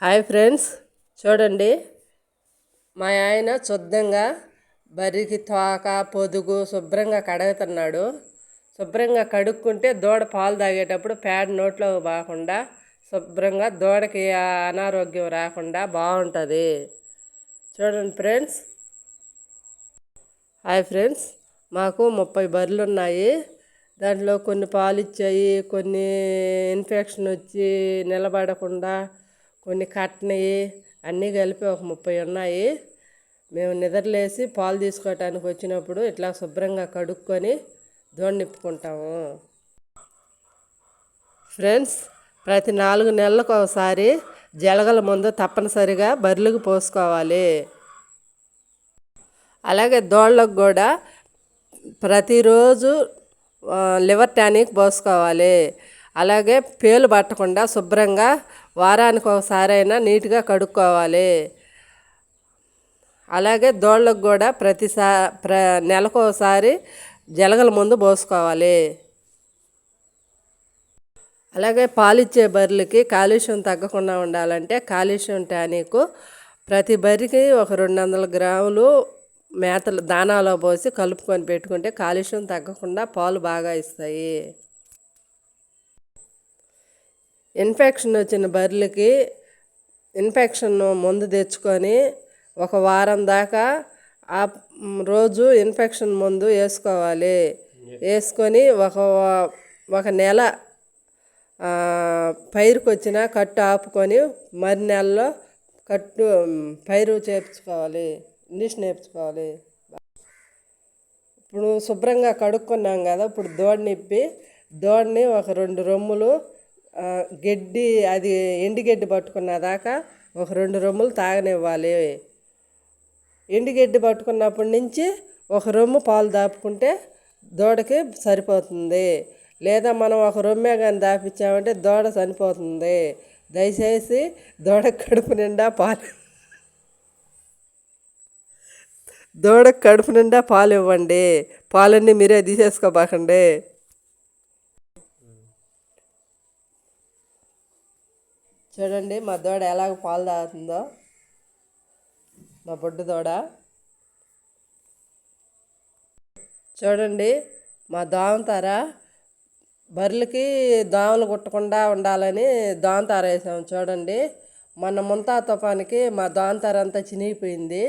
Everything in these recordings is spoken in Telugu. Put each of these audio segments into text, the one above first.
హాయ్ ఫ్రెండ్స్, చూడండి మా ఆయన శుద్ధంగా బర్రికి తోక పొదుగు శుభ్రంగా కడుగుతున్నాడు. శుభ్రంగా కడుక్కుంటే దూడ పాలు తాగేటప్పుడు పేడ నోట్లో పోకుండా శుభ్రంగా దూడకి అనారోగ్యం రాకుండా బాగుంటుంది. చూడండి ఫ్రెండ్స్. హాయ్ ఫ్రెండ్స్, మాకు 30 బర్రెలు ఉన్నాయి. దాంట్లో కొన్ని పాలు ఇచ్చాయి, కొన్ని ఇన్ఫెక్షన్ వచ్చి నిలబడకుండా, కొన్ని కట్టినవి అన్నీ కలిపి ఒక 30 ఉన్నాయి. మేము నిద్రలేసి పాలు తీసుకోవటానికి వచ్చినప్పుడు ఇట్లా శుభ్రంగా కడుక్కొని దూడ నిప్పుకుంటాము. ఫ్రెండ్స్, ప్రతి 4 నెలలకు ఒకసారి జలగల మందు తప్పనిసరిగా బర్రెలకు పోసుకోవాలి. అలాగే దోళ్ళకు కూడా ప్రతిరోజు లివర్ టానిక్ పోసుకోవాలి. అలాగే పేలు పట్టకుండా శుభ్రంగా వారానికి ఒకసారి అయినా నీట్గా కడుక్కోవాలి. అలాగే దోళ్ళకు కూడా నెలకు ఒకసారి జలగల మందు పోసుకోవాలి. అలాగే పాలిచ్చే బర్రెలకి కాలుష్యం తగ్గకుండా ఉండాలంటే కాల్షియం టానిక్ ప్రతి బర్రెకి ఒక 200 గ్రాములు మేతలు దానాలో పోసి కలుపుకొని పెట్టుకుంటే కాలుష్యం తగ్గకుండా పాలు బాగా ఇస్తాయి. ఇన్ఫెక్షన్ వచ్చిన బర్రెలకి ఇన్ఫెక్షన్ మందు తెచ్చుకొని ఒక వారం దాకా ఆ రోజు ఇన్ఫెక్షన్ మందు వేసుకోవాలి. వేసుకొని ఒక నెల పైరుకు వచ్చిన కట్టు ఆపుకొని మరి నెలలో పైరు చేర్చుకోవాలి, ఇంజక్షన్ వేయించుకోవాలి. ఇప్పుడు శుభ్రంగా కడుక్కున్నాం కదా, ఇప్పుడు దూడని ఒక 2 రొమ్ములు గడ్డి, అది ఎండుగడ్డి పట్టుకున్న దాకా ఒక 2 రొమ్ములు తాగనివ్వాలి. ఎండుగడ్డి పట్టుకున్నప్పటి నుంచి ఒక రొమ్ము పాలు దాపుకుంటే దూడకి సరిపోతుంది. లేదా మనం ఒక రొమ్మే కానీ దాపించామంటే దూడ చనిపోతుంది. దయచేసి దూడకు కడుపు నిండా పాలు ఇవ్వండి. పాలన్నీ మీరే తీసేసుకోబాకండి. చూడండి మా దూడ ఎలాగ పాలు తాగుతుందో, మా బొడ్డు దూడ. చూడండి మా దోమతార బర్రెలకి దోమలు కుట్టకుండా ఉండాలని దోమతార వేసాము. చూడండి, మొన్న ముంతా తుఫానికి మా దోమతార అంతా చినిగిపోయింది.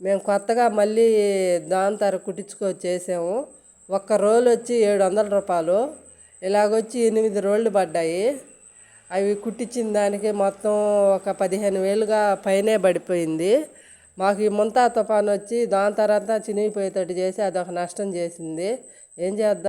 మేము కొత్తగా మళ్ళీ దోమతార కుట్టించుకొచ్చేసాము. ఒక్క రోలు వచ్చి 700 రూపాయలు, ఇలాగొచ్చి 8 రోళ్ళు పడ్డాయి. అవి కుట్టించిన దానికి మొత్తం ఒక 15,000గా పైనే పడిపోయింది. మాకు ఈ ముంతా తుఫాను వచ్చి దోమతార అంతా చినిగిపోయేటట్టు చేసి అదొక నష్టం చేసింది. ఏం చేద్దాం.